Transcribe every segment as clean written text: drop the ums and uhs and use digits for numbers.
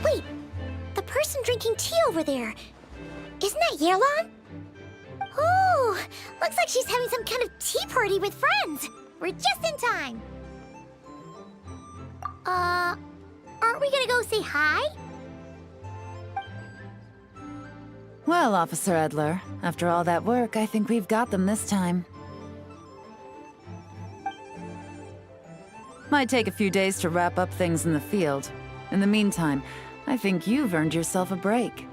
Wait, the person drinking tea over there. Isn't that Yelan? Oh, looks like she's having some kind of tea party with friends. We're just in time. Aren't we gonna go say hi? Well, Officer Edler, after all that work, I think we've got them this time. Might take a few days to wrap up things in the field. In the meantime, I think you've earned yourself a break.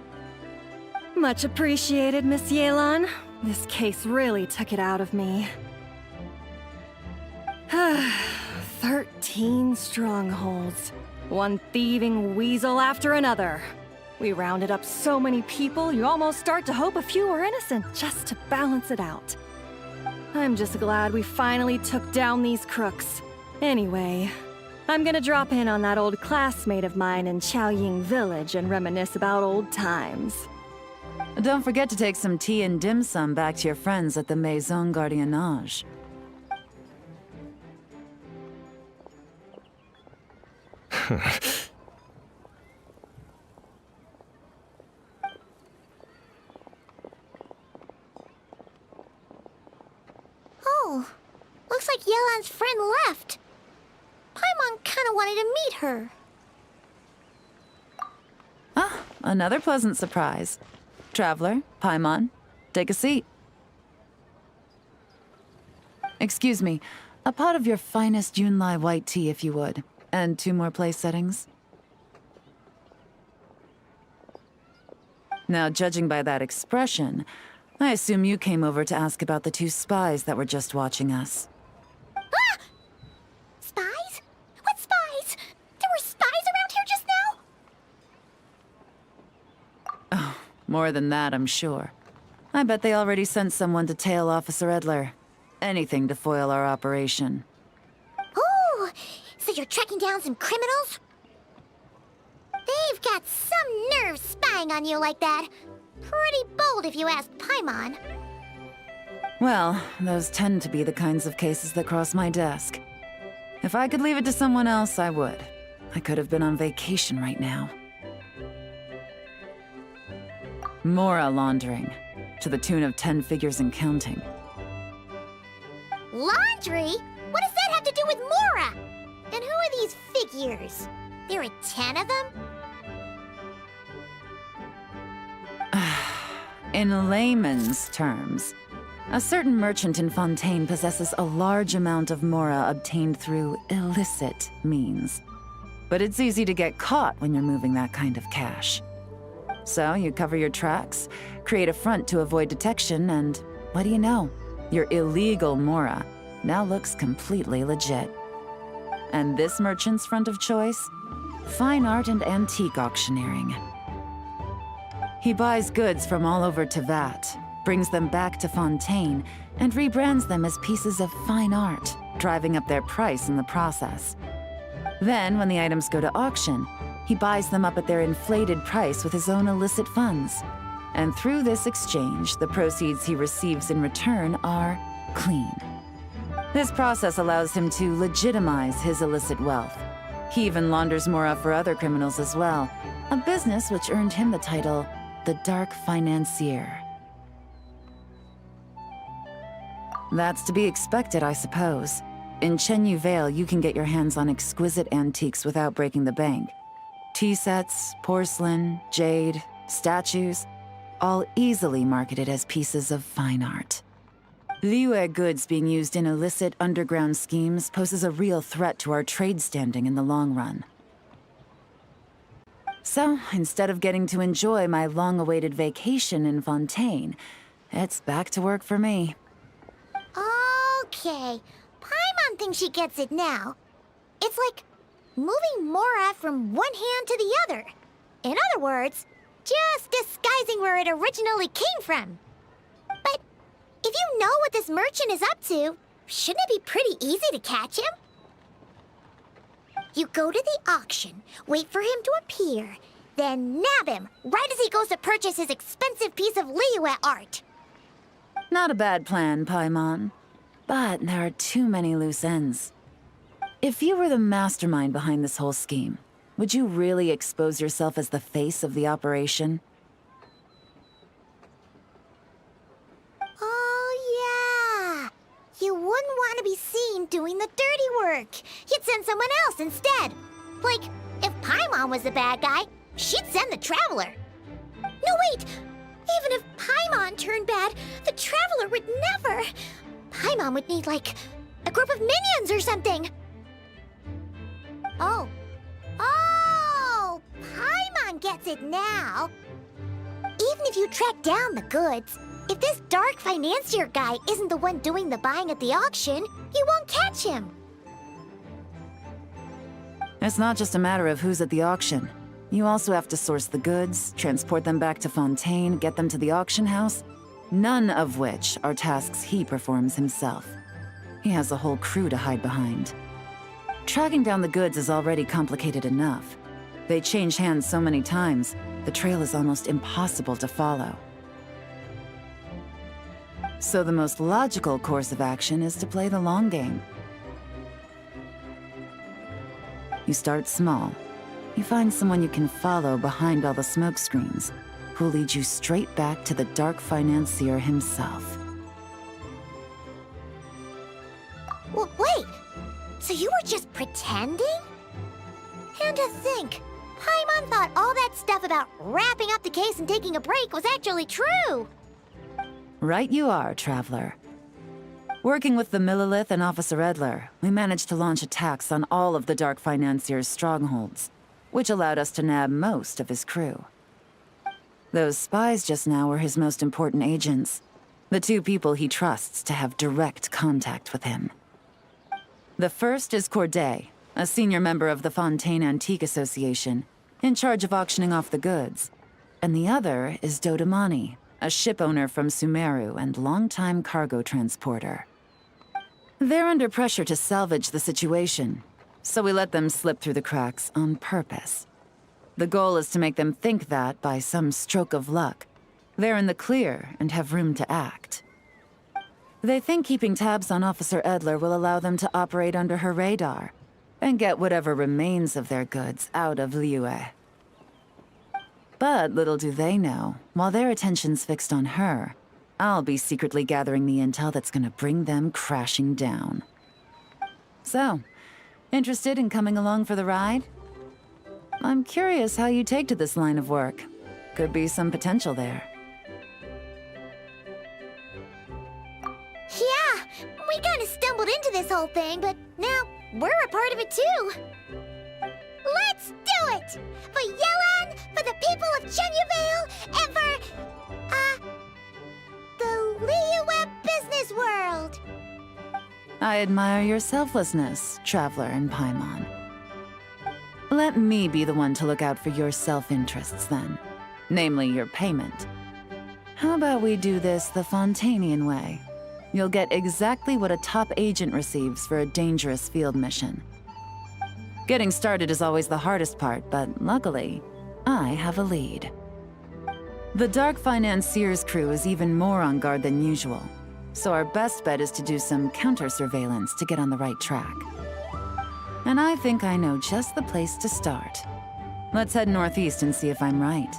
Much appreciated, Miss Yelan. This case really took it out of me. 13 strongholds. One thieving weasel after another. We rounded up so many people, you almost start to hope a few were innocent, just to balance it out. I'm just glad we finally took down these crooks. Anyway, I'm gonna drop in on that old classmate of mine in Chaoying Village and reminisce about old times. Don't forget to take some tea and dim sum back to your friends at the Maison Gardiennage. Oh, looks like Yelan's friend left. Paimon kinda wanted to meet her. Ah, another pleasant surprise. Traveler, Paimon, take a seat. Excuse me, a pot of your finest Yunlai white tea if you would, and 2 more place settings. Now, judging by that expression, I assume you came over to ask about the 2 spies that were just watching us. Ah! Spies? What spies? There were spies around here just now? Oh, more than that, I'm sure. I bet they already sent someone to tail Officer Edler. Anything to foil our operation. Oh, so you're tracking down some criminals? They've got some nerve spying on you like that. Pretty bold if you ask Paimon. Well, those tend to be the kinds of cases that cross my desk. If I could leave it to someone else, I would. I could have been on vacation right now. Mora laundering, to the tune of 10 figures and counting. Laundry? What does that have to do with Mora? And who are these figures? There are 10 of them? In layman's terms, a certain merchant in Fontaine possesses a large amount of Mora obtained through illicit means. But it's easy to get caught when you're moving that kind of cash. So you cover your tracks, create a front to avoid detection, and what do you know? Your illegal Mora now looks completely legit. And this merchant's front of choice? Fine art and antique auctioneering. He buys goods from all over Tevat, brings them back to Fontaine, and rebrands them as pieces of fine art, driving up their price in the process. Then, when the items go to auction, he buys them up at their inflated price with his own illicit funds. And through this exchange, the proceeds he receives in return are clean. This process allows him to legitimize his illicit wealth. He even launders Mora for other criminals as well, a business which earned him the title, the Dark Financier. That's to be expected, I suppose. In Chenyu Vale, you can get your hands on exquisite antiques without breaking the bank. Tea sets, porcelain, jade, statues, all easily marketed as pieces of fine art. Liyue goods being used in illicit underground schemes poses a real threat to our trade standing in the long run. So, instead of getting to enjoy my long-awaited vacation in Fontaine, it's back to work for me. Okay, Paimon thinks she gets it now. It's like moving Mora from one hand to the other. In other words, just disguising where it originally came from. But if you know what this merchant is up to, shouldn't it be pretty easy to catch him? You go to the auction, wait for him to appear, then nab him right as he goes to purchase his expensive piece of Liyue art. Not a bad plan, Paimon. But there are too many loose ends. If you were the mastermind behind this whole scheme, would you really expose yourself as the face of the operation? Oh, yeah. You wouldn't want to be seen doing the dirty work. You'd send someone else instead. Like, if Paimon was the bad guy, she'd send the Traveler. No, wait! Even if Paimon turned bad, the Traveler would never. Paimon would need, like, a group of minions or something. Oh. Oh! Paimon gets it now. Even if you track down the goods, if this dark financier guy isn't the one doing the buying at the auction, you won't catch him. It's not just a matter of who's at the auction. You also have to source the goods, transport them back to Fontaine, get them to the auction house, none of which are tasks he performs himself. He has a whole crew to hide behind. Tracking down the goods is already complicated enough. They change hands so many times, the trail is almost impossible to follow. So the most logical course of action is to play the long game. You start small. You find someone you can follow behind all the smoke screens, who'll lead you straight back to the dark financier himself. Well, wait! So you were just pretending? And to think, Paimon thought all that stuff about wrapping up the case and taking a break was actually true! Right you are, Traveler. Working with the Millilith and Officer Edler, we managed to launch attacks on all of the Dark Financier's strongholds, which allowed us to nab most of his crew. Those spies just now were his most important agents, the two people he trusts to have direct contact with him. The first is Corday, a senior member of the Fontaine Antique Association, in charge of auctioning off the goods. And the other is Dodamani, a ship owner from Sumeru and longtime cargo transporter. They're under pressure to salvage the situation, so we let them slip through the cracks on purpose. The goal is to make them think that, by some stroke of luck, they're in the clear and have room to act. They think keeping tabs on Officer Edler will allow them to operate under her radar and get whatever remains of their goods out of Liyue. But little do they know, while their attention's fixed on her, I'll be secretly gathering the intel that's gonna bring them crashing down. So, interested in coming along for the ride? I'm curious how you take to this line of work. Could be some potential there. Yeah, we kinda stumbled into this whole thing, but now we're a part of it too. Let's do it! For Yelan, for the people of Chenyavale, and for, the Liyue business world! I admire your selflessness, Traveler and Paimon. Let me be the one to look out for your self-interests then. Namely, your payment. How about we do this the Fontainian way? You'll get exactly what a top agent receives for a dangerous field mission. Getting started is always the hardest part, but luckily, I have a lead. The Dark Financier's crew is even more on guard than usual, so our best bet is to do some counter-surveillance to get on the right track. And I think I know just the place to start. Let's head northeast and see if I'm right.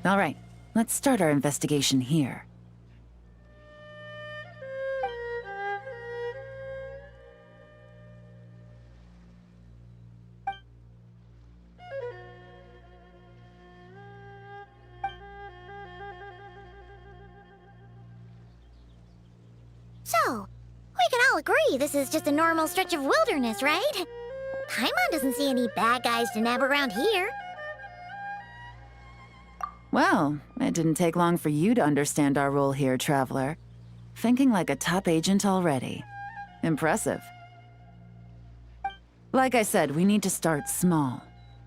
All right, let's start our investigation here. all agree this is just a normal stretch of wilderness, right? Paimon doesn't see any bad guys to nab around here. Well, it didn't take long for you to understand our role here, Traveler. Thinking like a top agent already. Impressive. Like I said, we need to start small.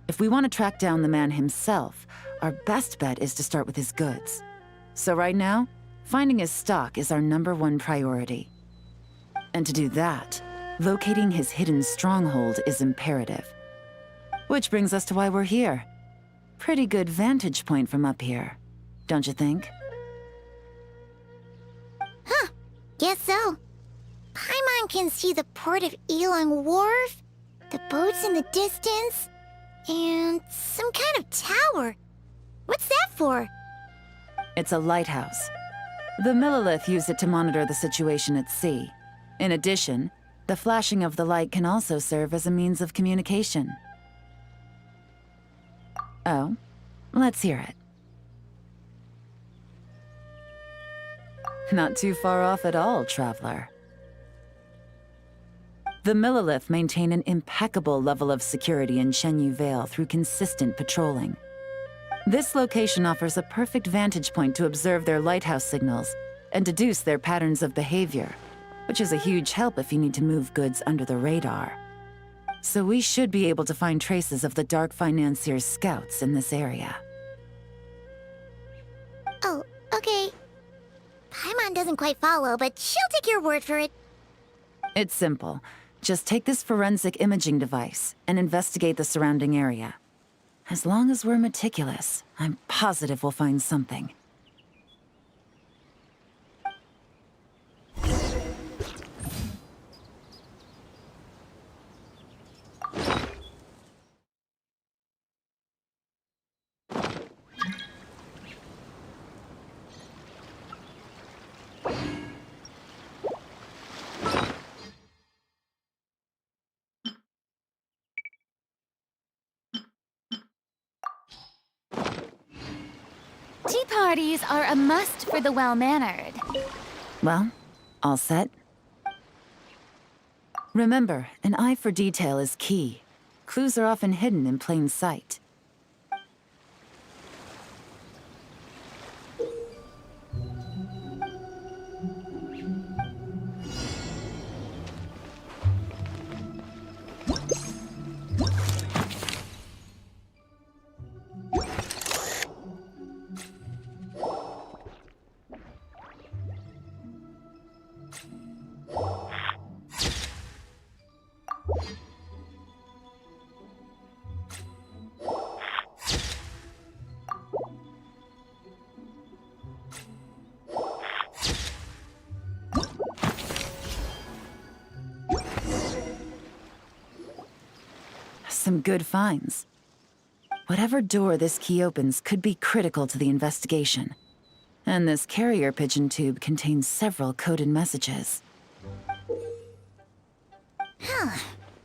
If we want to track down the man himself, our best bet is to start with his goods. So right now, finding his stock is our #1 priority. And to do that, locating his hidden stronghold is imperative. Which brings us to why we're here. Pretty good vantage point from up here, don't you think? Huh, guess so. Paimon can see the port of Yelan Wharf, the boats in the distance, and some kind of tower. What's that for? It's a lighthouse. The Millilith use it to monitor the situation at sea. In addition, the flashing of the light can also serve as a means of communication. Oh, let's hear it. Not too far off at all, Traveler. The Millilith maintain an impeccable level of security in Shenyu Vale through consistent patrolling. This location offers a perfect vantage point to observe their lighthouse signals and deduce their patterns of behavior, which is a huge help if you need to move goods under the radar. So we should be able to find traces of the Dark Financier's scouts in this area. Oh, okay. Paimon doesn't quite follow, but she'll take your word for it. It's simple. Just take this forensic imaging device and investigate the surrounding area. As long as we're meticulous, I'm positive we'll find something. Tea parties are a must for the well-mannered. Well, all set? Remember, an eye for detail is key. Clues are often hidden in plain sight. Some good finds. Whatever door this key opens could be critical to the investigation. And this carrier pigeon tube contains several coded messages. Huh.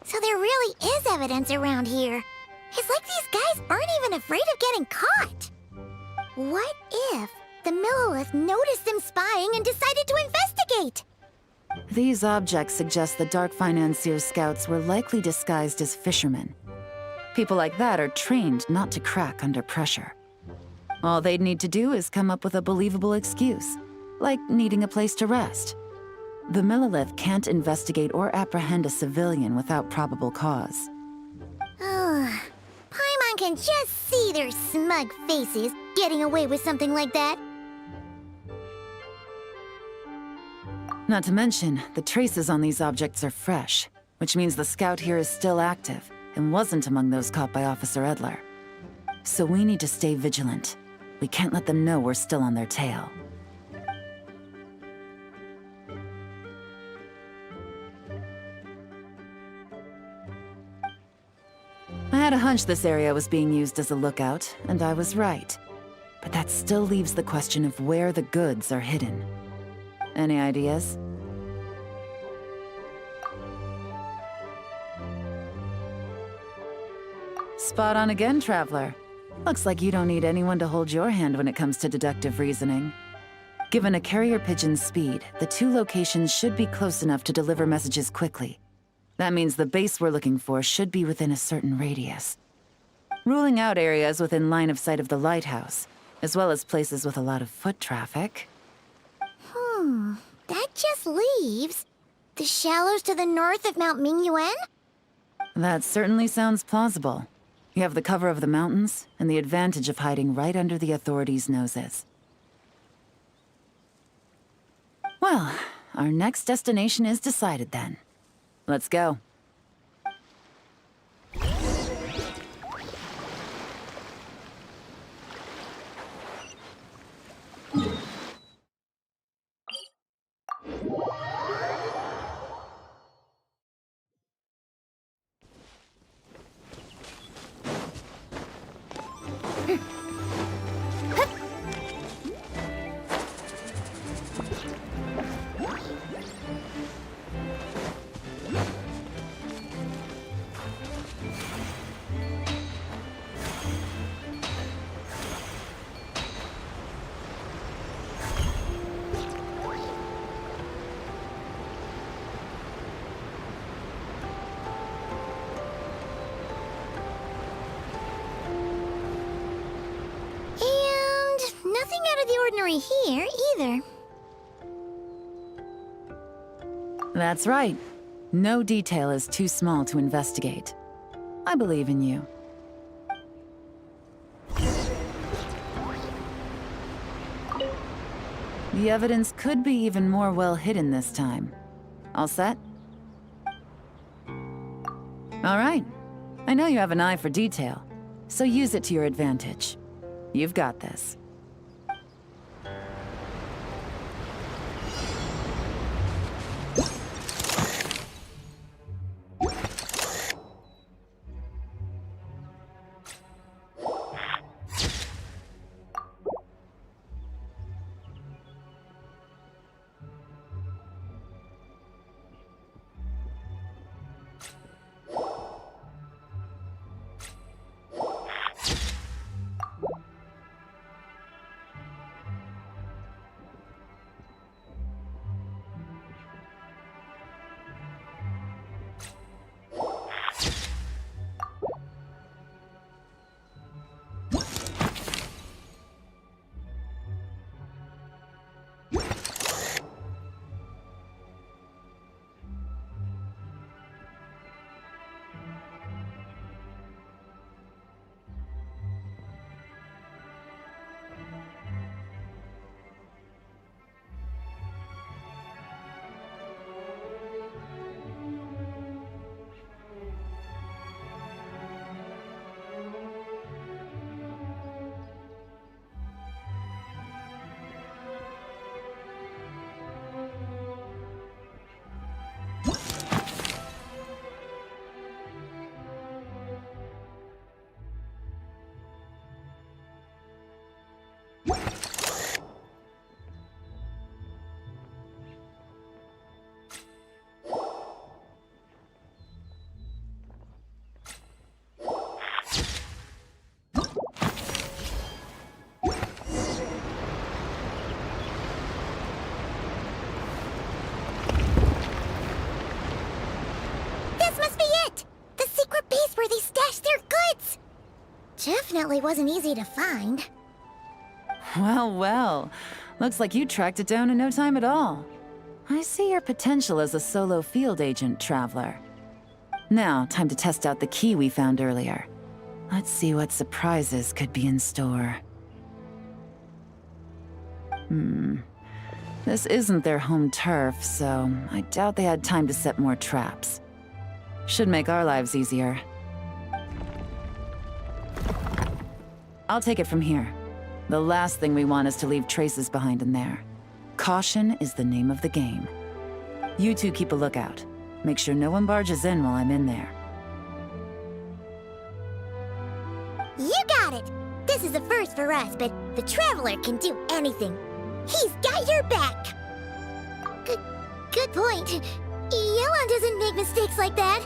So there really is evidence around here. It's like these guys aren't even afraid of getting caught. What if the Millilith noticed them spying and decided to investigate? These objects suggest the Dark Financier's scouts were likely disguised as fishermen. People like that are trained not to crack under pressure. All they'd need to do is come up with a believable excuse, like needing a place to rest. The Millilith can't investigate or apprehend a civilian without probable cause. Ugh. Paimon can just see their smug faces getting away with something like that. Not to mention, the traces on these objects are fresh, which means the scout here is still active and wasn't among those caught by Officer Edler. So we need to stay vigilant. We can't let them know we're still on their tail. I had a hunch this area was being used as a lookout, and I was right. But that still leaves the question of where the goods are hidden. Any ideas? Spot on again, Traveler. Looks like you don't need anyone to hold your hand when it comes to deductive reasoning. Given a carrier pigeon's speed, the two locations should be close enough to deliver messages quickly. That means the base we're looking for should be within a certain radius. Ruling out areas within line of sight of the lighthouse, as well as places with a lot of foot traffic. That just leaves the shallows to the north of Mount Mingyuan? That certainly sounds plausible. You have the cover of the mountains, and the advantage of hiding right under the authorities' noses. Well, our next destination is decided then. Let's go. Nothing out of the ordinary here, either. That's right. No detail is too small to investigate. I believe in you. The evidence could be even more well hidden this time. All set? All right. I know you have an eye for detail, so use it to your advantage. You've got this. Definitely wasn't easy to find. Well, well. Looks like you tracked it down in no time at all. I see your potential as a solo field agent, Traveler. Now, time to test out the key we found earlier. Let's see what surprises could be in store. This isn't their home turf, so I doubt they had time to set more traps. Should make our lives easier. I'll take it from here. The last thing we want is to leave traces behind in there. Caution is the name of the game. You two keep a lookout. Make sure no one barges in while I'm in there. You got it! This is a first for us, but the Traveler can do anything. He's got your back! Good point. Yelan doesn't make mistakes like that.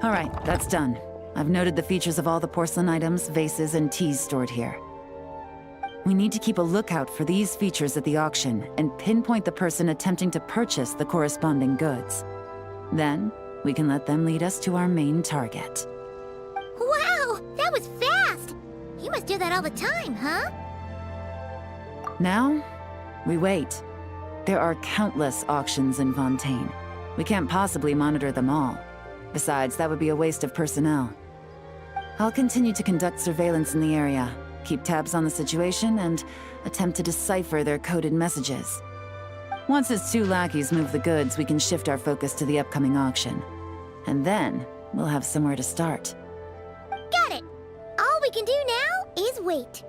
All right, that's done. I've noted the features of all the porcelain items, vases, and teas stored here. We need to keep a lookout for these features at the auction and pinpoint the person attempting to purchase the corresponding goods. Then, we can let them lead us to our main target. Wow, that was fast! You must do that all the time, huh? Now, we wait. There are countless auctions in Fontaine. We can't possibly monitor them all. Besides, that would be a waste of personnel. I'll continue to conduct surveillance in the area, keep tabs on the situation, and attempt to decipher their coded messages. Once its 2 lackeys move the goods, we can shift our focus to the upcoming auction. And then, we'll have somewhere to start. Got it! All we can do now is wait.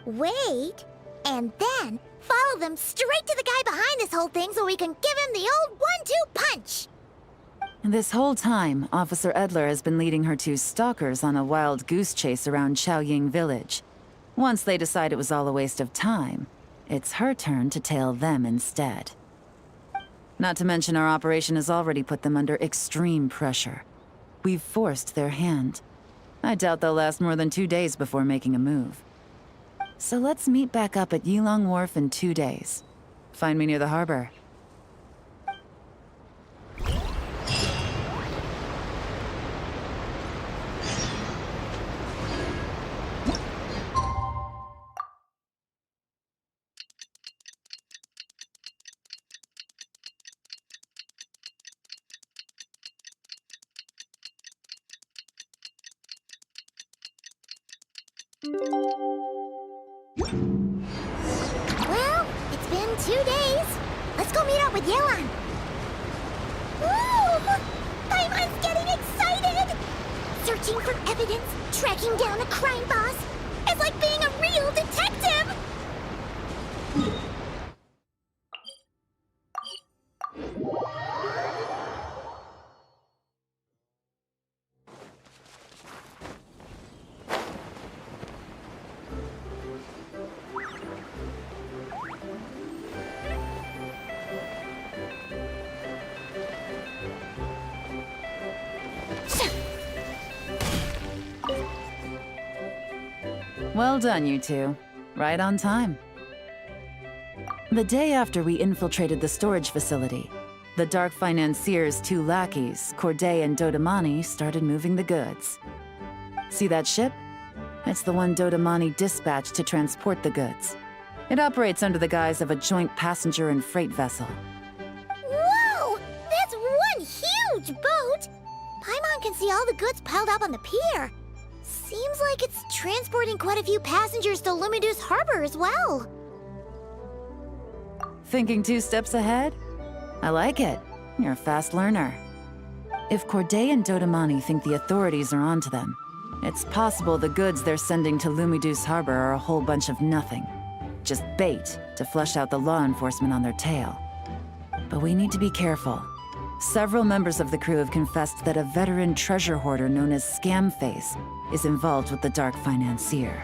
Wait, and then follow them straight to the guy behind this whole thing so we can give him the old 1-2 punch! This whole time, Officer Edler has been leading her 2 stalkers on a wild goose chase around Chaoying Village. Once they decide it was all a waste of time, it's her turn to tail them instead. Not to mention our operation has already put them under extreme pressure. We've forced their hand. I doubt they'll last more than 2 days before making a move. So let's meet back up at Yelan Wharf in 2 days. Find me near the harbor. Well, it's been 2 days. Let's go meet up with Yelan. Woo! Paimon's getting excited! Searching for evidence, tracking down a crime boss. It's like being a real detective! Well done, you 2. Right on time. The day after we infiltrated the storage facility, the Dark Financier's 2 lackeys, Corday and Dodamani, started moving the goods. See that ship? It's the one Dodamani dispatched to transport the goods. It operates under the guise of a joint passenger and freight vessel. Whoa! That's one huge boat! Paimon can see all the goods piled up on the pier. Seems like it's transporting quite a few passengers to Lumidus Harbor as well. Thinking 2 steps ahead? I like it. You're a fast learner. If Corday and Dodamani think the authorities are onto them, it's possible the goods they're sending to Lumidus Harbor are a whole bunch of nothing. Just bait to flush out the law enforcement on their tail. But we need to be careful. Several members of the crew have confessed that a veteran treasure hoarder known as Scamface is involved with the Dark Financier.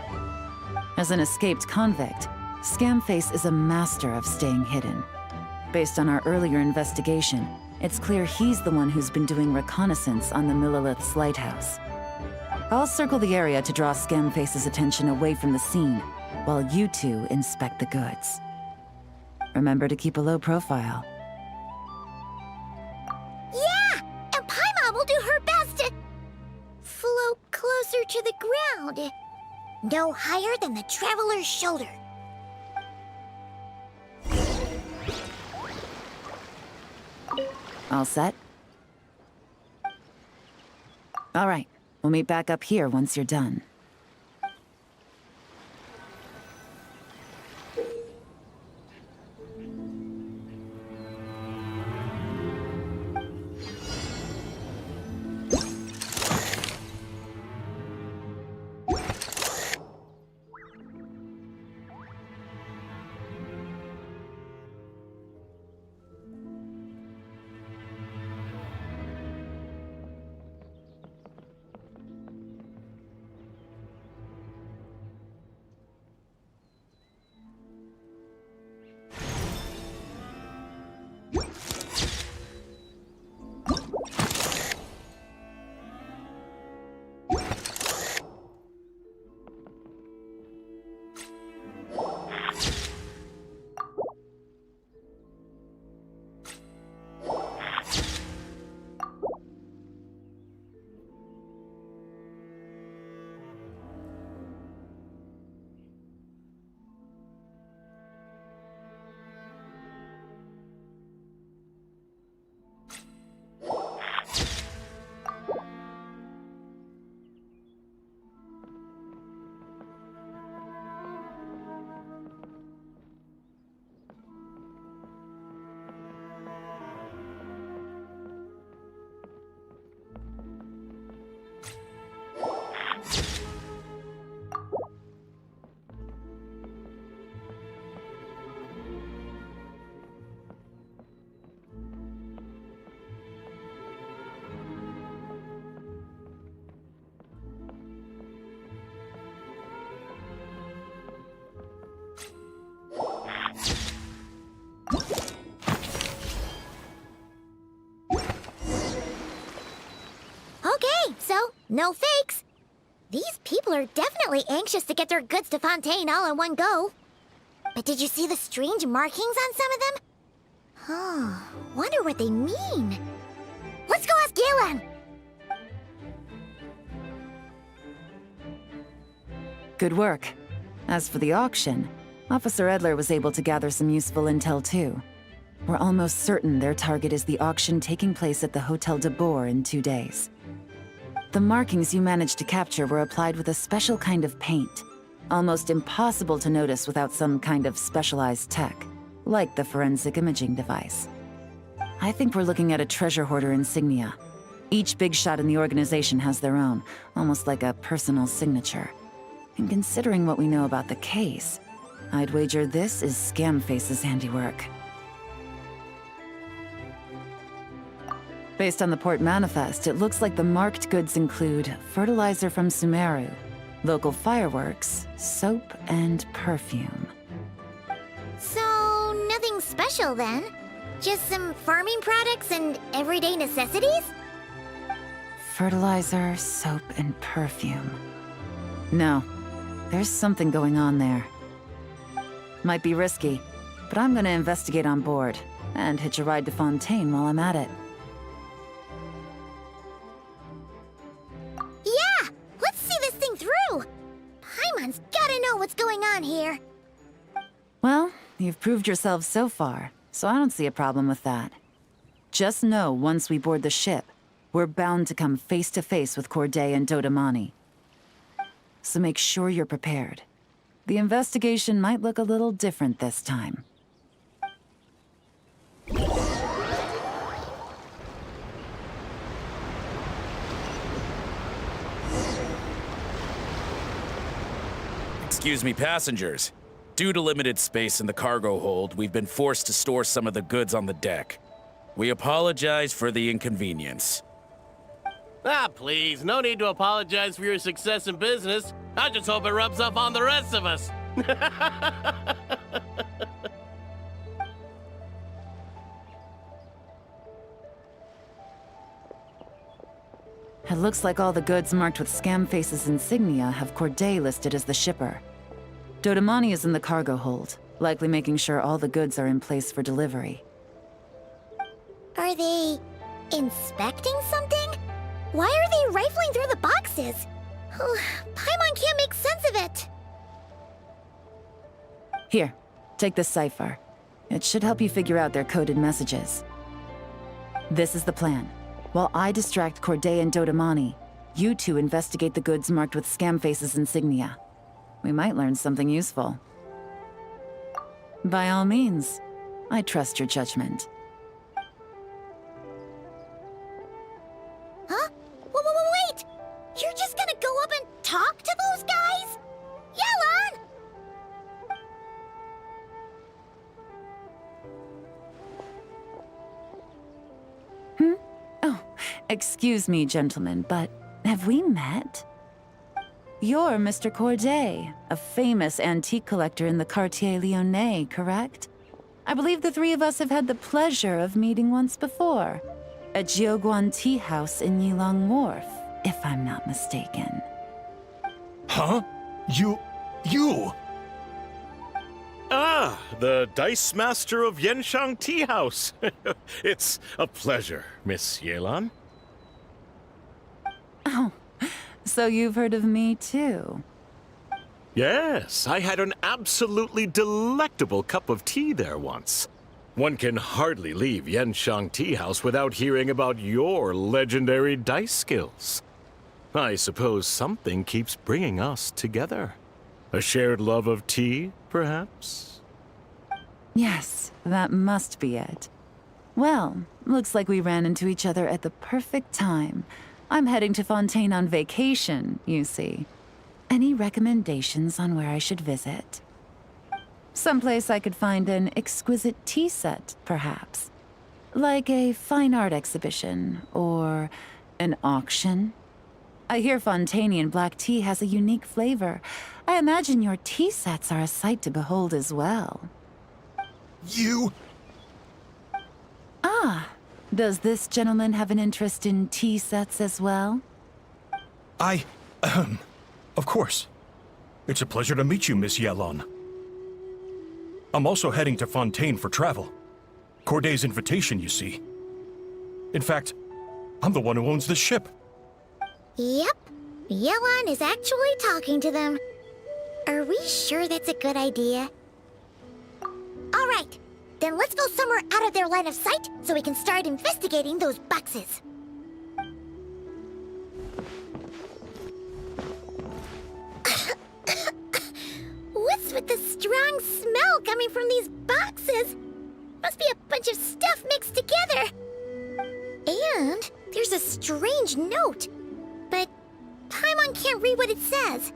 As an escaped convict, Scamface is a master of staying hidden. Based on our earlier investigation, it's clear he's the one who's been doing reconnaissance on the Millilith's lighthouse. I'll circle the area to draw Scamface's attention away from the scene, while you 2 inspect the goods. Remember to keep a low profile. Yeah! And Paimon will do her best to float closer to the ground. No higher than the traveler's shoulder. All set? All right, we'll meet back up here once you're done. No fakes. These people are definitely anxious to get their goods to Fontaine all in one go. But did you see the strange markings on some of them? Oh, wonder what they mean. Let's go ask Yelan! Good work. As for the auction, Officer Edler was able to gather some useful intel too. We're almost certain their target is the auction taking place at the Hotel de Boer in 2 days. The markings you managed to capture were applied with a special kind of paint, almost impossible to notice without some kind of specialized tech, like the forensic imaging device. I think we're looking at a treasure hoarder insignia. Each big shot in the organization has their own, almost like a personal signature. And considering what we know about the case, I'd wager this is Scamface's handiwork. Based on the port manifest, it looks like the marked goods include fertilizer from Sumeru, local fireworks, soap, and perfume. So, nothing special then? Just some farming products and everyday necessities? Fertilizer, soap, and perfume. No, there's something going on there. Might be risky, but I'm gonna investigate on board, and hitch a ride to Fontaine while I'm at it. Yeah! Let's see this thing through! Paimon's gotta know what's going on here. Well, you've proved yourself so far, so I don't see a problem with that. Just know once we board the ship, we're bound to come face to face with Corday and Dodamani. So make sure you're prepared. The investigation might look a little different this time. Excuse me, passengers. Due to limited space in the cargo hold, we've been forced to store some of the goods on the deck. We apologize for the inconvenience. Ah, please, no need to apologize for your success in business. I just hope it rubs off on the rest of us. It looks like all the goods marked with Scamface's insignia have Corday listed as the shipper. Dodamani is in the cargo hold, likely making sure all the goods are in place for delivery. Are they inspecting something? Why are they rifling through the boxes? Paimon can't make sense of it. Here, take this cipher. It should help you figure out their coded messages. This is the plan. While I distract Corday and Dodamani, you two investigate the goods marked with Scamface's insignia. We might learn something useful. By all means, I trust your judgment. Huh? Wait! You're just gonna go up and talk to those guys? Yelan! Oh, excuse me, gentlemen, but have we met? You're Mr. Corday, a famous antique collector in the Quartier Lyonnais, correct? I believe the three of us have had the pleasure of meeting once before, at Jiuguan Tea House in Yelan Wharf, if I'm not mistaken. Huh? You... Ah, the Dice Master of Yenshang Tea House. It's a pleasure, Miss Yelan. Oh, so you've heard of me too? Yes, I had an absolutely delectable cup of tea there once. One can hardly leave Yenshang Tea House without hearing about your legendary dice skills. I suppose something keeps bringing us together. A shared love of tea, perhaps? Yes, that must be it. Well, looks like we ran into each other at the perfect time. I'm heading to Fontaine on vacation, you see. Any recommendations on where I should visit? Someplace I could find an exquisite tea set, perhaps. Like a fine art exhibition, or an auction. I hear Fontainian black tea has a unique flavor. I imagine your tea sets are a sight to behold as well. You... Ah, does this gentleman have an interest in tea sets as well? Of course. It's a pleasure to meet you, Miss Yelan. I'm also heading to Fontaine for travel. Corday's invitation, you see. In fact, I'm the one who owns the ship. Yep. Yelan is actually talking to them. Are we sure that's a good idea? All right. Then let's go somewhere out of their line of sight so we can start investigating those boxes. What's with the strong smell coming from these boxes? Must be a bunch of stuff mixed together. And there's a strange note. But Paimon can't read what it says.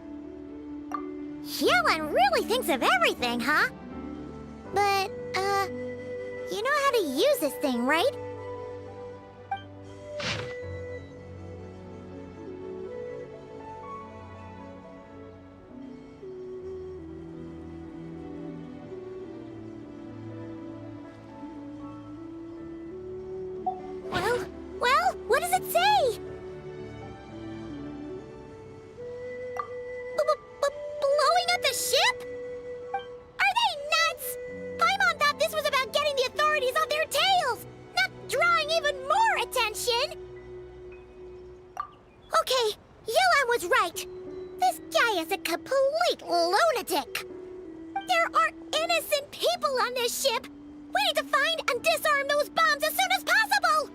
Yelan really thinks of everything, huh? But, you know how to use this thing, right? Well, what does it say? Blowing up the ship? Are they nuts? Paimon thought this was about getting the authorities on their tails, not drawing even more attention. Okay, Yelan was right. This guy is a complete lunatic. There are innocent people on this ship. We need to find and disarm those bombs as soon as possible.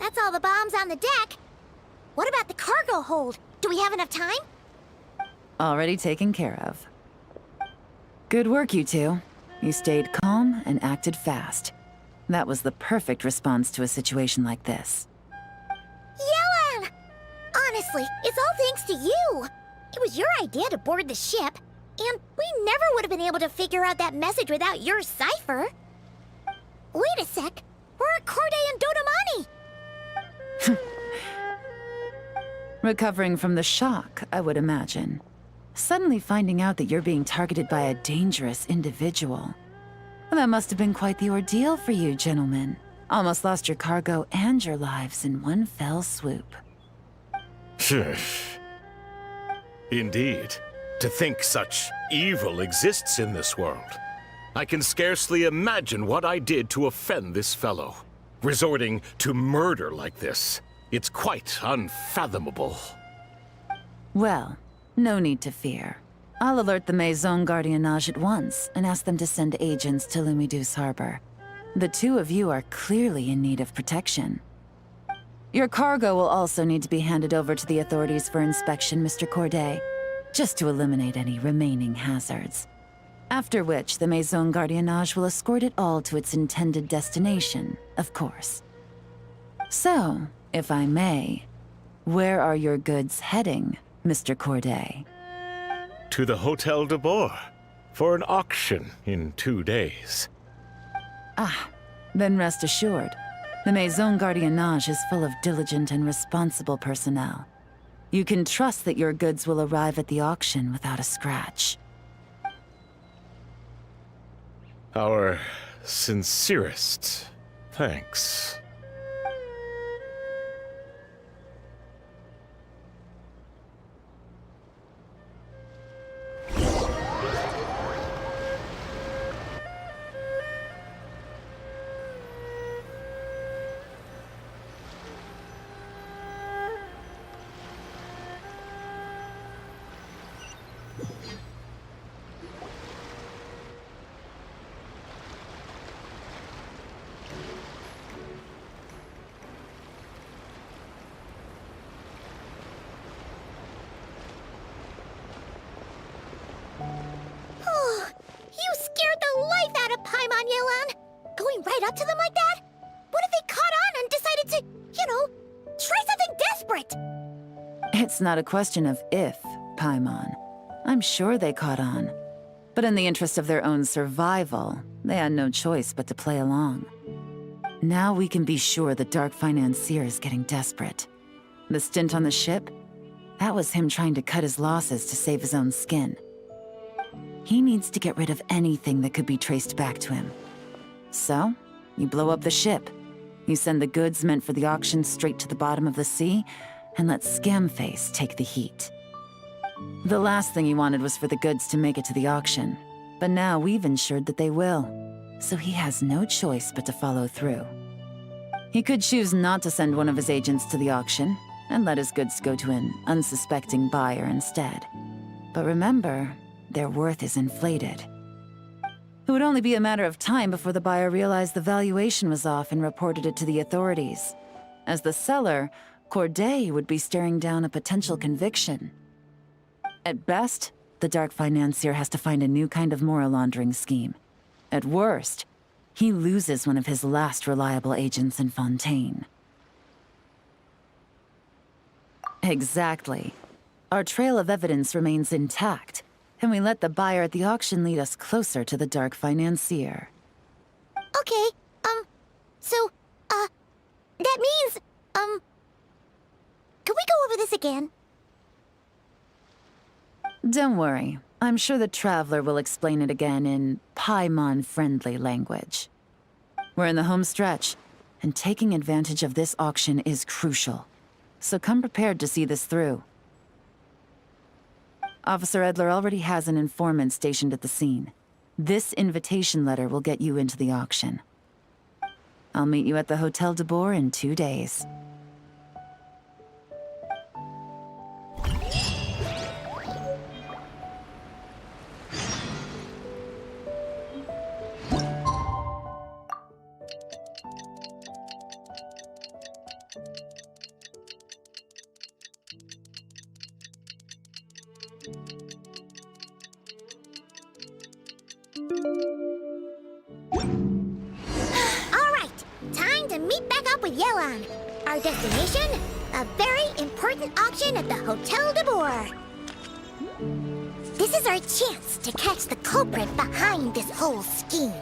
That's all the bombs on the deck. What about the cargo hold? Do we have enough time? Already taken care of. Good work, you two. You stayed calm and acted fast. That was the perfect response to a situation like this. Yelan! Honestly, it's all thanks to you. It was your idea to board the ship, and we never would have been able to figure out that message without your cipher. Wait a sec. We're at Corday and Dodamani. Recovering from the shock, I would imagine. Suddenly finding out that you're being targeted by a dangerous individual. That must have been quite the ordeal for you, gentlemen. Almost lost your cargo and your lives in one fell swoop. Indeed. To think such evil exists in this world. I can scarcely imagine what I did to offend this fellow. Resorting to murder like this. It's quite unfathomable. Well, no need to fear. I'll alert the Maison Gardiennage at once and ask them to send agents to Lumiduce Harbor. The two of you are clearly in need of protection. Your cargo will also need to be handed over to the authorities for inspection, Mr. Corday, just to eliminate any remaining hazards. After which, the Maison Gardiennage will escort it all to its intended destination, of course. So, if I may, where are your goods heading, Mr. Corday? To the Hotel de Boer for an auction in 2 days. Ah, then rest assured, the Maison Gardiennage is full of diligent and responsible personnel. You can trust that your goods will arrive at the auction without a scratch. Our sincerest thanks. You scared the life out of Paimon, Yelan! Going right up to them like that? What if they caught on and decided to, try something desperate? It's not a question of if, Paimon. I'm sure they caught on. But in the interest of their own survival, they had no choice but to play along. Now we can be sure the Dark Financier is getting desperate. The stint on the ship? That was him trying to cut his losses to save his own skin. He needs to get rid of anything that could be traced back to him. So, you blow up the ship. You send the goods meant for the auction straight to the bottom of the sea, and let Scamface take the heat. The last thing he wanted was for the goods to make it to the auction, but now we've ensured that they will, so he has no choice but to follow through. He could choose not to send one of his agents to the auction, and let his goods go to an unsuspecting buyer instead. But remember, their worth is inflated. It would only be a matter of time before the buyer realized the valuation was off and reported it to the authorities. As the seller, Corday would be staring down a potential conviction. At best, the Dark Financier has to find a new kind of moral laundering scheme. At worst, he loses one of his last reliable agents in Fontaine. Exactly. Our trail of evidence remains intact, and we let the buyer at the auction lead us closer to the Dark Financier. Okay, that means, could we go over this again? Don't worry. I'm sure the Traveler will explain it again in Paimon-friendly language. We're in the home stretch, and taking advantage of this auction is crucial. So come prepared to see this through. Officer Edler already has an informant stationed at the scene. This invitation letter will get you into the auction. I'll meet you at the Hotel de Boer in 2 days. Yelan. Our destination? A very important auction at the Hotel de Boer. This is our chance to catch the culprit behind this whole scheme.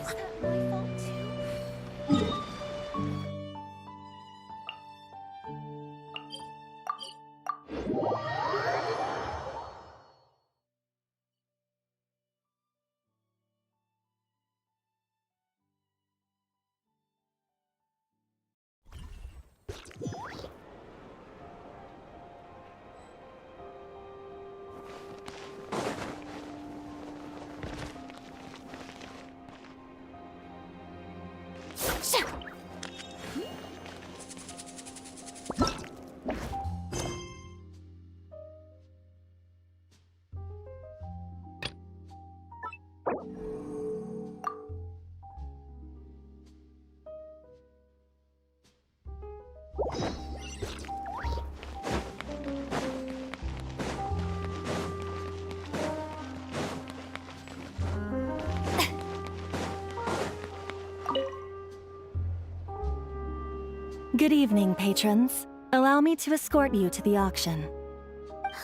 Good evening, patrons. Allow me to escort you to the auction.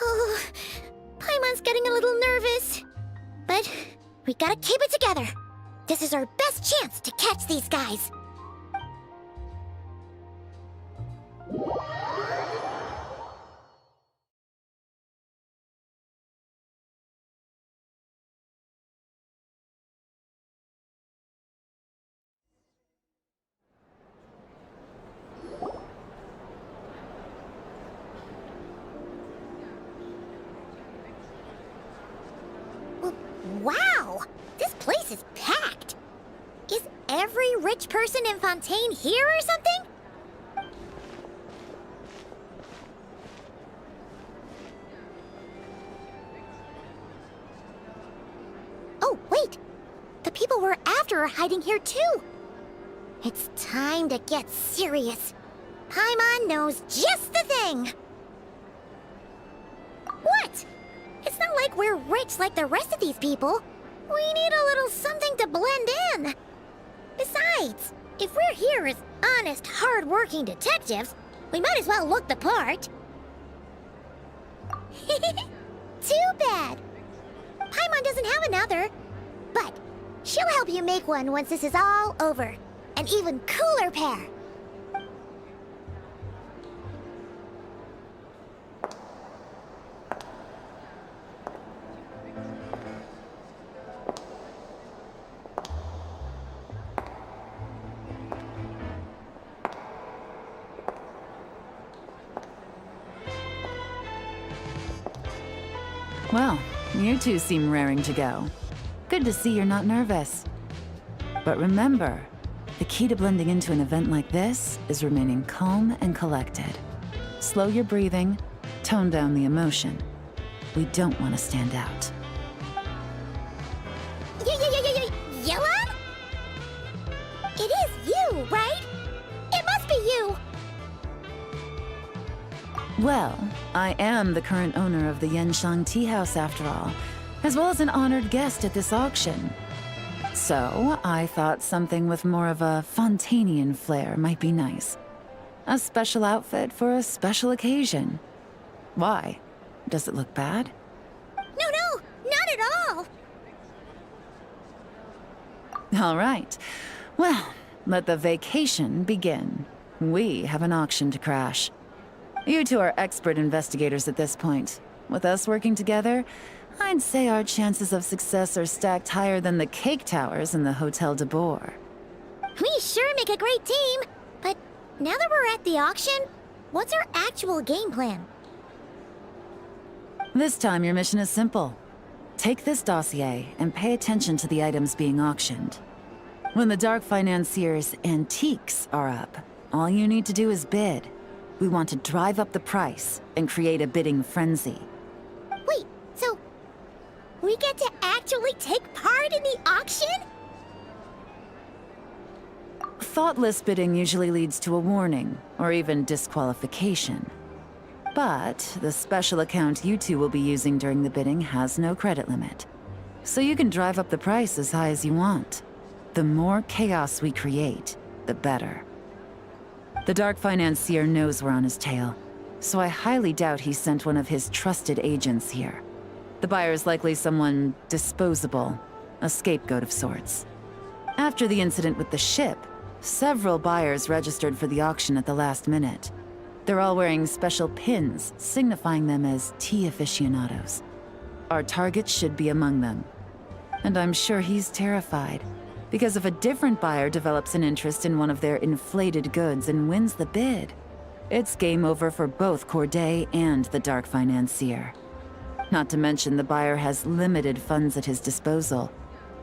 Oh, Paimon's getting a little nervous. But we gotta keep it together. This is our best chance to catch these guys. Wow! This place is packed! Is every rich person in Fontaine here or something? Oh, wait! The people we're after are hiding here too! It's time to get serious. Paimon knows just the thing! What? It's not like we're rich like the rest of these people. We need a little something to blend in. Besides, if we're here as honest, hard-working detectives, we might as well look the part. Too bad. Paimon doesn't have another. But she'll help you make one once this is all over. An even cooler pair. Well, you two seem raring to go. Good to see you're not nervous. But remember, the key to blending into an event like this is remaining calm and collected. Slow your breathing, tone down the emotion. We don't want to stand out. Yelan? It is you, right? It must be you! Well, I am the current owner of the Yenshang Tea House after all, as well as an honored guest at this auction. So, I thought something with more of a Fontainian flair might be nice. A special outfit for a special occasion. Why? Does it look bad? No, not at all! All right. Well, let the vacation begin. We have an auction to crash. You two are expert investigators at this point. With us working together, I'd say our chances of success are stacked higher than the cake towers in the Hotel de Boer. We sure make a great team, but now that we're at the auction, what's our actual game plan? This time your mission is simple. Take this dossier and pay attention to the items being auctioned. When the Dark Financier's antiques are up, all you need to do is bid. We want to drive up the price and create a bidding frenzy. Wait, so we get to actually take part in the auction? Thoughtless bidding usually leads to a warning, or even disqualification. But the special account you two will be using during the bidding has no credit limit. So you can drive up the price as high as you want. The more chaos we create, the better. The Dark Financier knows we're on his tail, so I highly doubt he sent one of his trusted agents here. The buyer is likely someone disposable, a scapegoat of sorts. After the incident with the ship, several buyers registered for the auction at the last minute. They're all wearing special pins, signifying them as tea aficionados. Our target should be among them. And I'm sure he's terrified, because if a different buyer develops an interest in one of their inflated goods and wins the bid, it's game over for both Corday and the Dark Financier. Not to mention the buyer has limited funds at his disposal.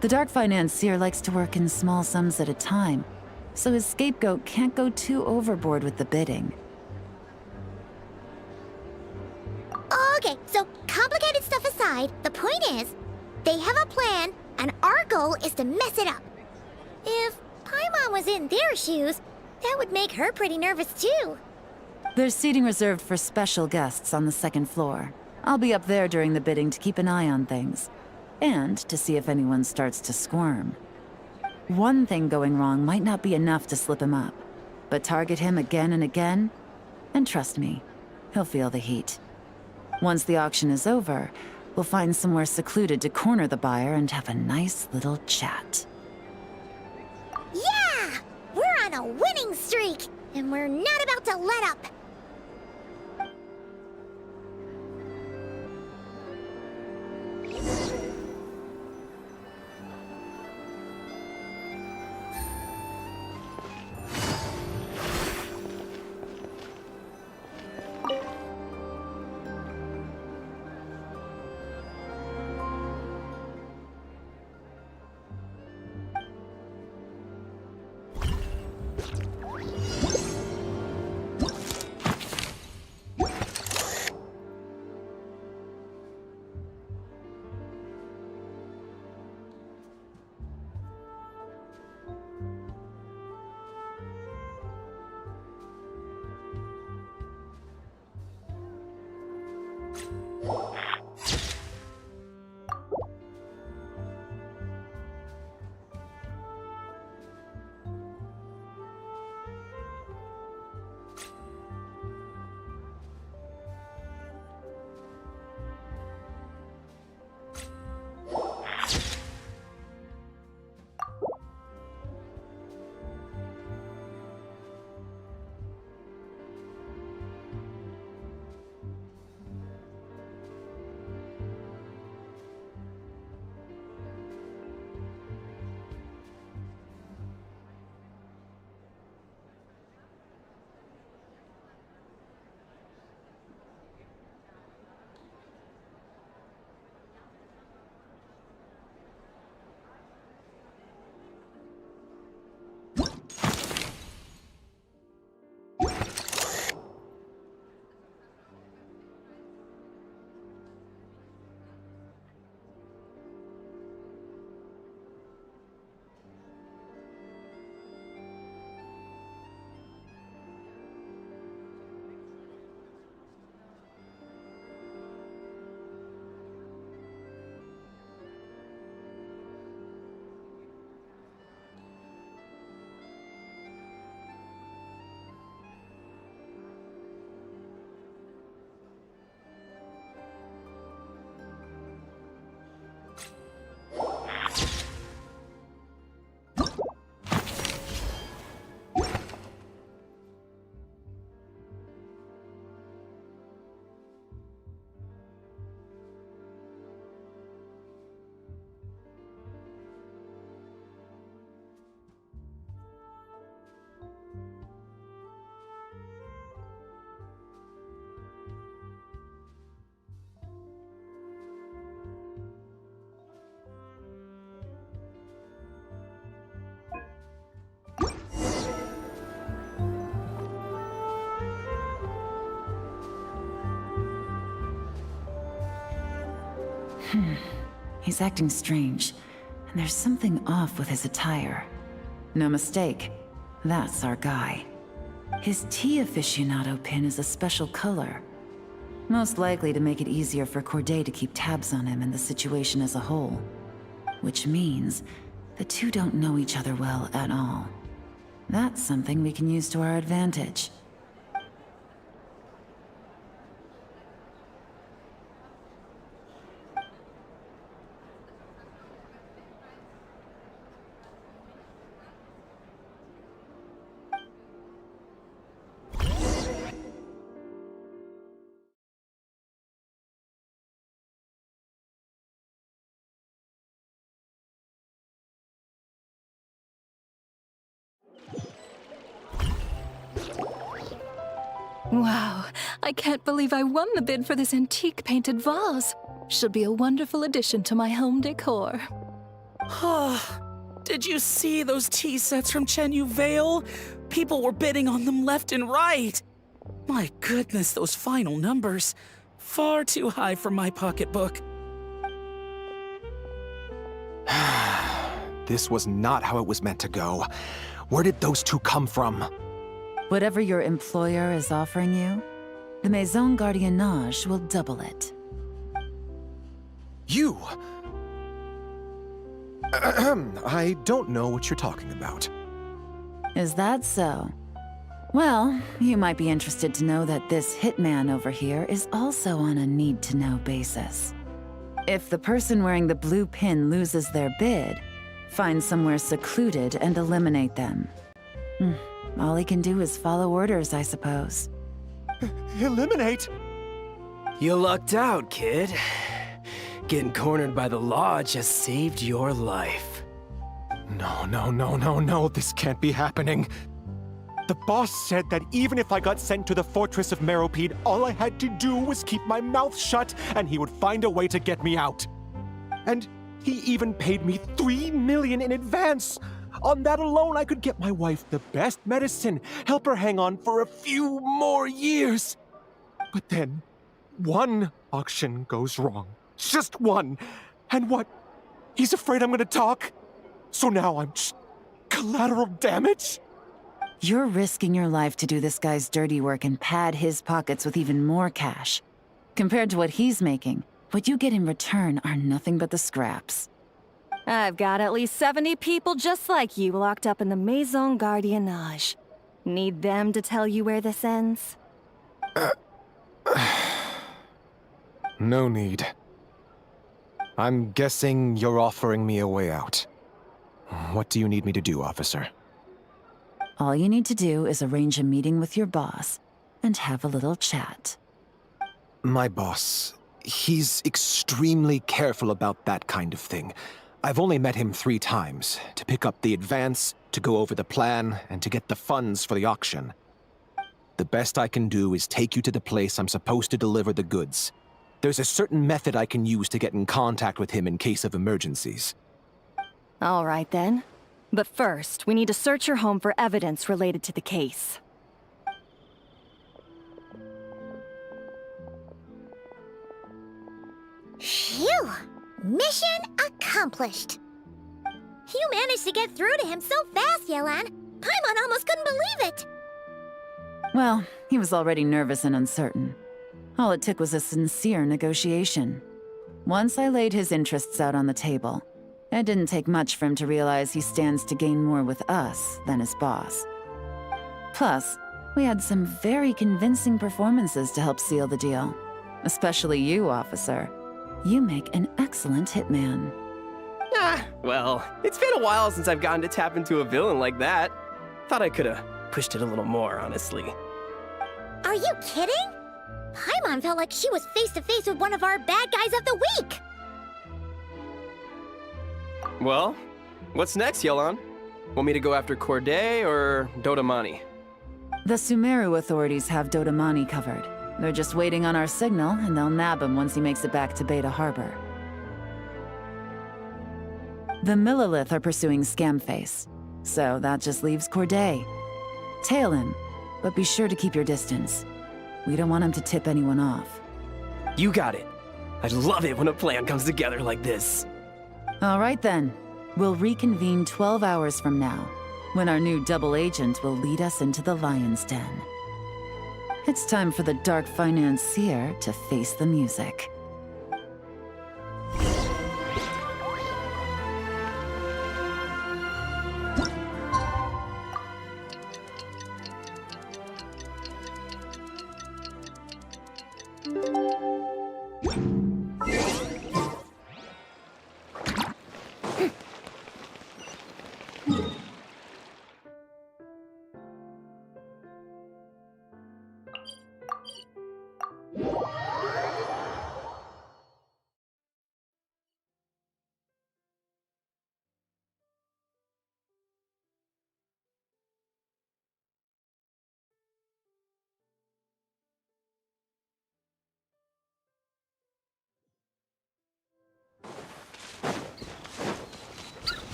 The Dark Financier likes to work in small sums at a time, so his scapegoat can't go too overboard with the bidding. Okay, so complicated stuff aside, the point is, they have a plan, and our goal is to mess it up. If Paimon was in their shoes, that would make her pretty nervous too. There's seating reserved for special guests on the second floor. I'll be up there during the bidding to keep an eye on things, and to see if anyone starts to squirm. One thing going wrong might not be enough to slip him up, But target him again and again, and trust me, he'll feel the heat. Once the auction is over, we'll find somewhere secluded to corner the buyer and have a nice little chat. Yeah! We're on a winning streak, and we're not about to let up. He's acting strange, and there's something off with his attire. No mistake, that's our guy. His tea aficionado pin is a special color. Most likely to make it easier for Corday to keep tabs on him and the situation as a whole. Which means the two don't know each other well at all. That's something we can use to our advantage. Wow, I can't believe I won the bid for this antique painted vase. She'll be a wonderful addition to my home decor. Did you see those tea sets from Chenyu Vale? People were bidding on them left and right. My goodness, those final numbers. Far too high for my pocketbook. This was not how it was meant to go. Where did those two come from? Whatever your employer is offering you, the Maison Gardiennage will double it. You! I don't know what you're talking about. Is that so? Well, you might be interested to know that this hitman over here is also on a need-to-know basis. If the person wearing the blue pin loses their bid, find somewhere secluded and eliminate them. All he can do is follow orders, I suppose. Eliminate? You lucked out, kid. Getting cornered by the law just saved your life. No, this can't be happening. The boss said that even if I got sent to the Fortress of Meropide, all I had to do was keep my mouth shut and he would find a way to get me out. And he even paid me $3 million in advance. On that alone, I could get my wife the best medicine, help her hang on for a few more years. But then, one auction goes wrong. Just one. And what? He's afraid I'm gonna talk? So now I'm just collateral damage? You're risking your life to do this guy's dirty work and pad his pockets with even more cash. Compared to what he's making, what you get in return are nothing but the scraps. I've got at least 70 people just like you locked up in the Maison Gardiennage. Need them to tell you where this ends? No need. I'm guessing you're offering me a way out. What do you need me to do, officer? All you need to do is arrange a meeting with your boss and have a little chat. My boss, he's extremely careful about that kind of thing. I've only met him 3 times, to pick up the advance, to go over the plan, and to get the funds for the auction. The best I can do is take you to the place I'm supposed to deliver the goods. There's a certain method I can use to get in contact with him in case of emergencies. All right then. But first, we need to search your home for evidence related to the case. Phew! Mission accomplished. You managed to get through to him so fast, Yelan. Paimon almost couldn't believe it. Well, he was already nervous and uncertain. All it took was a sincere negotiation. Once I laid his interests out on the table, it didn't take much for him to realize he stands to gain more with us than his boss. Plus, we had some very convincing performances to help seal the deal. Especially you, officer. You make an excellent hitman. Well, it's been a while since I've gotten to tap into a villain like that. Thought I could've pushed it a little more, honestly. Are you kidding? Paimon felt like she was face to face with one of our bad guys of the week. Well, what's next, Yelan? Want me to go after Corday or Dodamani? The Sumeru authorities have Dodamani covered. They're just waiting on our signal, and they'll nab him once he makes it back to Beta Harbor. The Millilith are pursuing Scamface, so that just leaves Corday. Tail him, but be sure to keep your distance. We don't want him to tip anyone off. You got it. I love it when a plan comes together like this. All right then. We'll reconvene 12 hours from now, when our new double agent will lead us into the Lion's Den. It's time for the Dark Financier to face the music.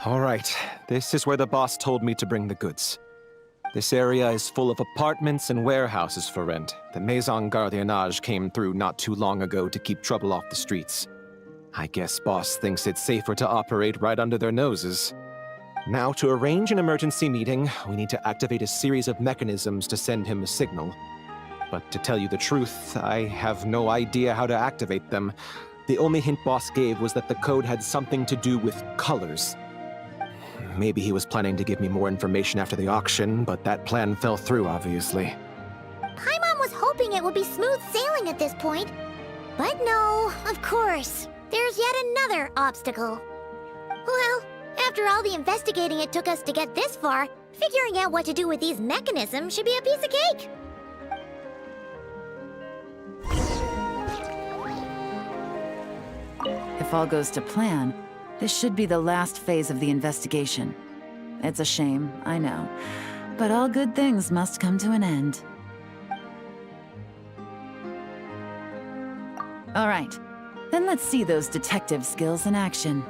All right, this is where the boss told me to bring the goods. This area is full of apartments and warehouses for rent. The Maison Gardiennage came through not too long ago to keep trouble off the streets. I guess boss thinks it's safer to operate right under their noses. Now, to arrange an emergency meeting, we need to activate a series of mechanisms to send him a signal. But to tell you the truth, I have no idea how to activate them. The only hint boss gave was that the code had something to do with colors. maybe he was planning to give me more information after the auction, but that plan fell through, obviously. Paimon was hoping it would be smooth sailing at this point. But no, of course. There's yet another obstacle. Well, after all the investigating it took us to get this far, figuring out what to do with these mechanisms should be a piece of cake. If all goes to plan, this should be the last phase of the investigation. It's a shame, I know, but all good things must come to an end. All right, then let's see those detective skills in action.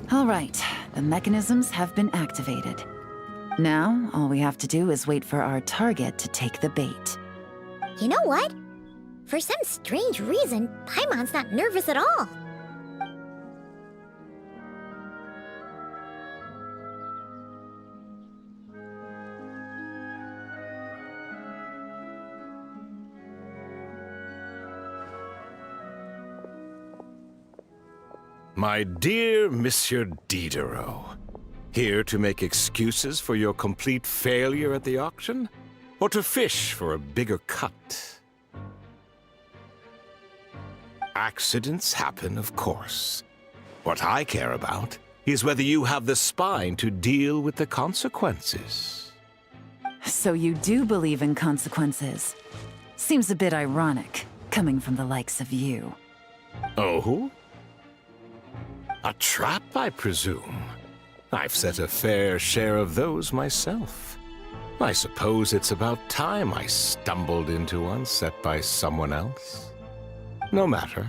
All right, the mechanisms have been activated. Now, all we have to do is wait for our target to take the bait. You know what? For some strange reason, Paimon's not nervous at all. My dear Monsieur Diderot, here to make excuses for your complete failure at the auction? Or to fish for a bigger cut? Accidents happen, of course. What I care about is whether you have the spine to deal with the consequences. So you do believe in consequences. Seems a bit ironic, coming from the likes of you. Oh? A trap, I presume. I've set a fair share of those myself. I suppose it's about time I stumbled into one set by someone else. No matter.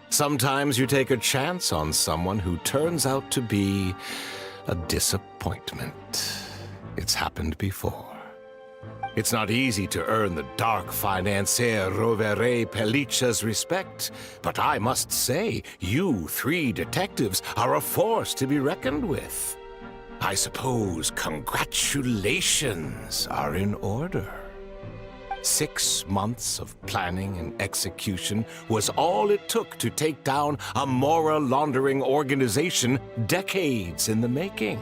Sometimes you take a chance on someone who turns out to be a disappointment. It's happened before. It's not easy to earn the dark financier Rovere Pelliccia's respect, but I must say, you three detectives are a force to be reckoned with. I suppose congratulations are in order. 6 months of planning and execution was all it took to take down a Mora laundering organization decades in the making.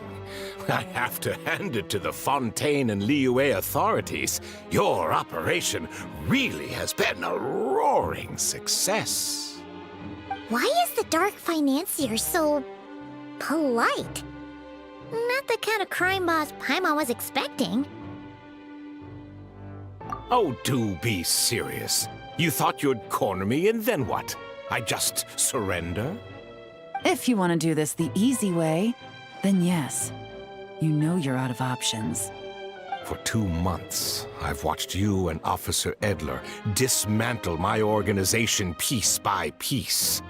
I have to hand it to the Fontaine and Liyue authorities. Your operation really has been a roaring success. Why is the Dark Financier so polite? Not the kind of crime boss Paimon was expecting. Oh, do be serious. You thought you'd corner me, and then what? I just surrender? If you want to do this the easy way, then yes. You know you're out of options. For 2 months, I've watched you and Officer Edler dismantle my organization piece by piece.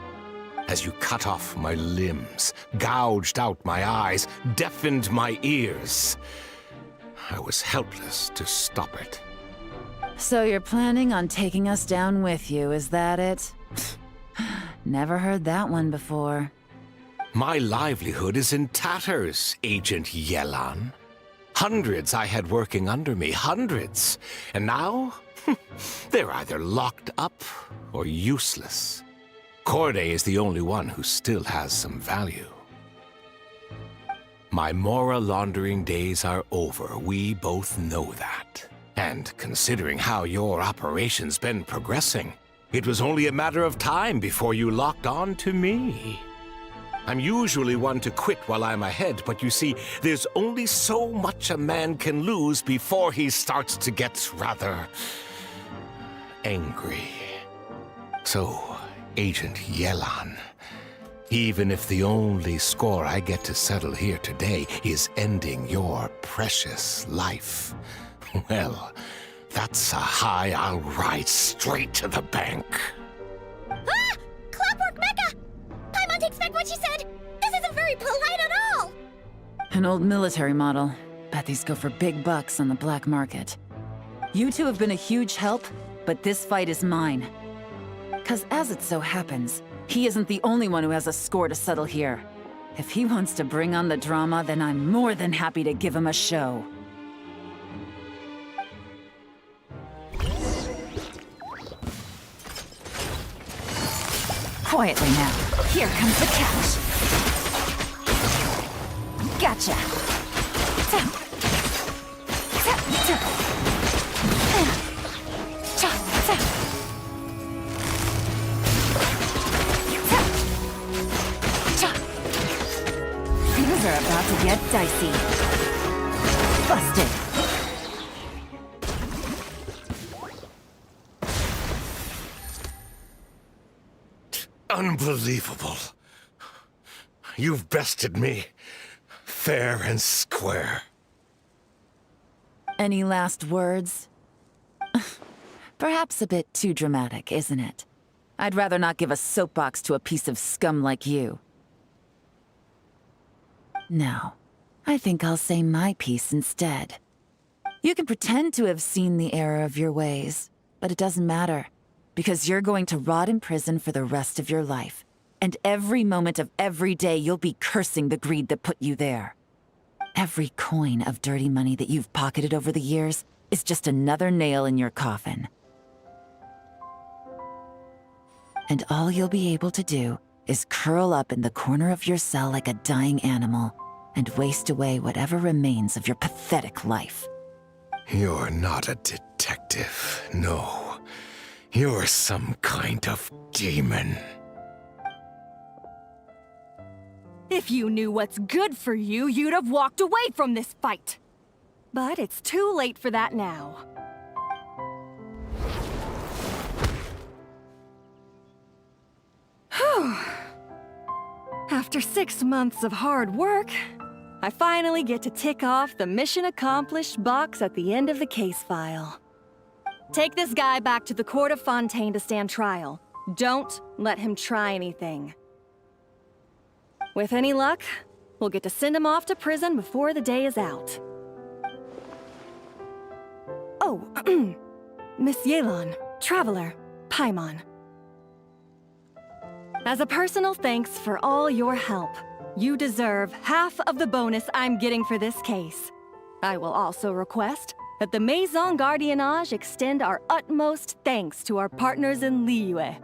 As you cut off my limbs, gouged out my eyes, deafened my ears. I was helpless to stop it. So you're planning on taking us down with you, is that it? Never heard that one before. My livelihood is in tatters, Agent Yelan. Hundreds I had working under me, hundreds. And now, they're either locked up or useless. Corday is the only one who still has some value. My Mora laundering days are over, we both know that. And considering how your operation's been progressing, it was only a matter of time before you locked on to me. I'm usually one to quit while I'm ahead, but you see, there's only so much a man can lose before he starts to get rather angry. So, Agent Yelan, even if the only score I get to settle here today is ending your precious life, well, that's a high I'll ride straight to the bank. Ah! Clockwork Mecha! Paimon takes back what she said! This isn't very polite at all! An old military model. Bet these go for big bucks on the black market. You two have been a huge help, but this fight is mine. 'Cause as it so happens, he isn't the only one who has a score to settle here. If he wants to bring on the drama, then I'm more than happy to give him a show. Quietly now. Here comes the catch. Gotcha. Tap. Tap, tap. Cha, tap. Tap. Cha. Things are about to get dicey. Busted. Unbelievable. You've bested me. Fair and square. Any last words? Perhaps a bit too dramatic, isn't it? I'd rather not give a soapbox to a piece of scum like you. No, I think I'll say my piece instead. You can pretend to have seen the error of your ways, but it doesn't matter. Because you're going to rot in prison for the rest of your life. And every moment of every day you'll be cursing the greed that put you there. Every coin of dirty money that you've pocketed over the years is just another nail in your coffin. And all you'll be able to do is curl up in the corner of your cell like a dying animal and waste away whatever remains of your pathetic life. You're not a detective, no. You're some kind of demon. If you knew what's good for you, you'd have walked away from this fight. But it's too late for that now. Whew. After 6 months of hard work, I finally get to tick off the mission accomplished box at the end of the case file. Take this guy back to the court of Fontaine to stand trial. Don't let him try anything. With any luck, we'll get to send him off to prison before the day is out. Oh, Miss Yelan, Traveler, Paimon. As a personal thanks for all your help, you deserve half of the bonus I'm getting for this case. I will also request that the Maison Gardiennage extend our utmost thanks to our partners in Liyue.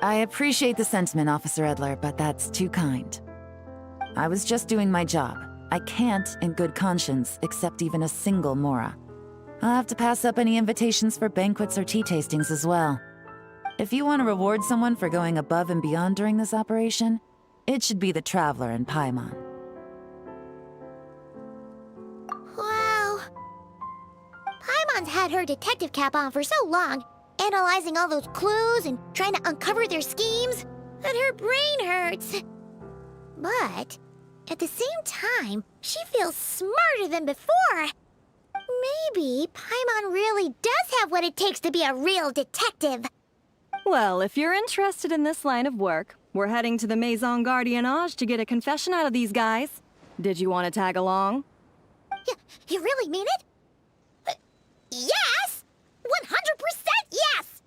I appreciate the sentiment, Officer Edler, but that's too kind. I was just doing my job. I can't, in good conscience, accept even a single Mora. I'll have to pass up any invitations for banquets or tea tastings as well. If you want to reward someone for going above and beyond during this operation, it should be the Traveler and Paimon. Wow. Paimon's had her detective cap on for so long, analyzing all those clues and trying to uncover their schemes, that her brain hurts. But at the same time, she feels smarter than before. Maybe Paimon really does have what it takes to be a real detective. Well, if you're interested in this line of work, we're heading to the Maison Gardiennage to get a confession out of these guys. Did you want to tag along? You really mean it? Yes! 100% yes!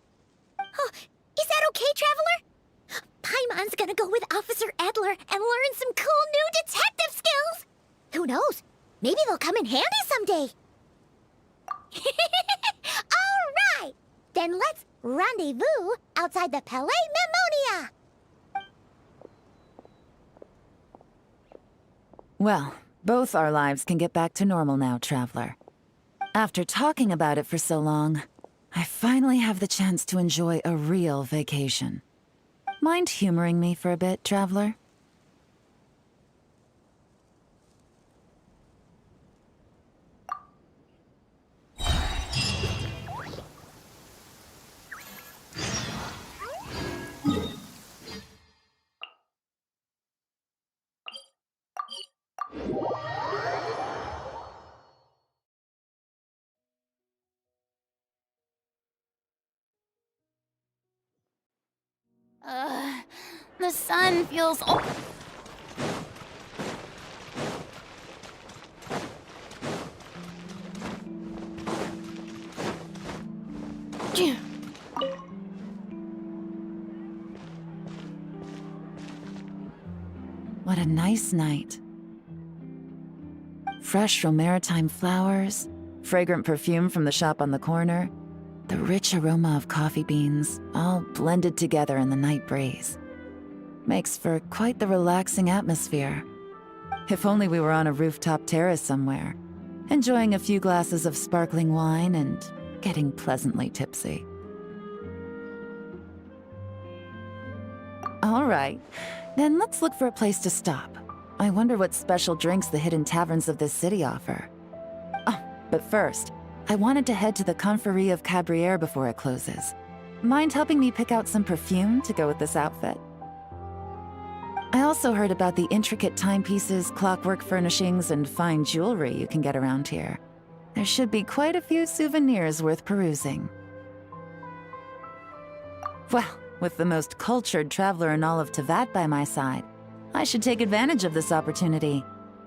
Oh, is that okay, Traveler? Paimon's gonna go with Officer Edler and learn some cool new detective skills! Who knows? Maybe they'll come in handy someday. All right! Then let's rendezvous outside the Palais Mnemonia! Well, both our lives can get back to normal now, Traveler. After talking about it for so long, I finally have the chance to enjoy a real vacation. Mind humoring me for a bit, Traveler? The sun feels. What a nice night. Fresh maritime flowers, fragrant perfume from the shop on the corner, the rich aroma of coffee beans, all blended together in the night breeze. Makes for quite the relaxing atmosphere. If only we were on a rooftop terrace somewhere, enjoying a few glasses of sparkling wine and getting pleasantly tipsy. All right, then let's look for a place to stop. I wonder what special drinks the hidden taverns of this city offer. Oh, but first, I wanted to head to the Confrérie of Cabrières before it closes. Mind helping me pick out some perfume to go with this outfit? I also heard about the intricate timepieces, clockwork furnishings, and fine jewelry you can get around here. There should be quite a few souvenirs worth perusing. Well, with the most cultured traveler in all of Tevat by my side, I should take advantage of this opportunity.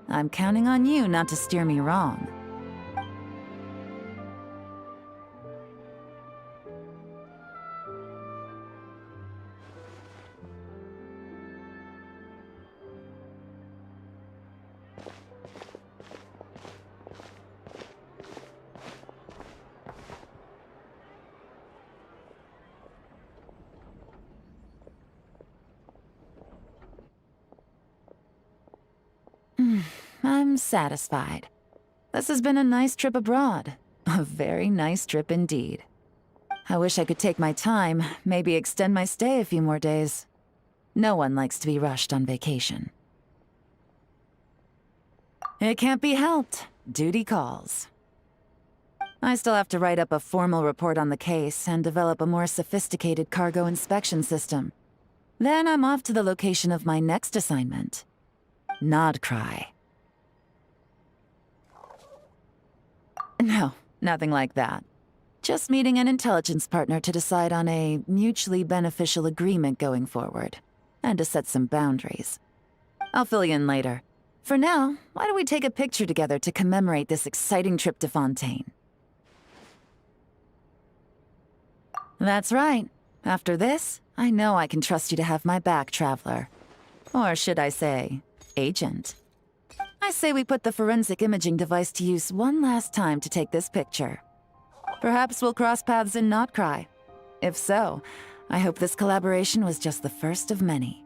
I'm counting on you not to steer me wrong. I'm satisfied. This has been a nice trip abroad. A very nice trip indeed. I wish I could take my time, maybe extend my stay a few more days. No one likes to be rushed on vacation. It can't be helped. Duty calls. I still have to write up a formal report on the case and develop a more sophisticated cargo inspection system. Then I'm off to the location of my next assignment. Nodcry. No, nothing like that. Just meeting an intelligence partner to decide on a mutually beneficial agreement going forward, and to set some boundaries. I'll fill you in later. For now, why don't we take a picture together to commemorate this exciting trip to Fontaine? That's right. After this, I know I can trust you to have my back, Traveler. Or should I say, Agent. I say we put the forensic imaging device to use one last time to take this picture. Perhaps we'll cross paths in Nodcry. If so, I hope this collaboration was just the first of many.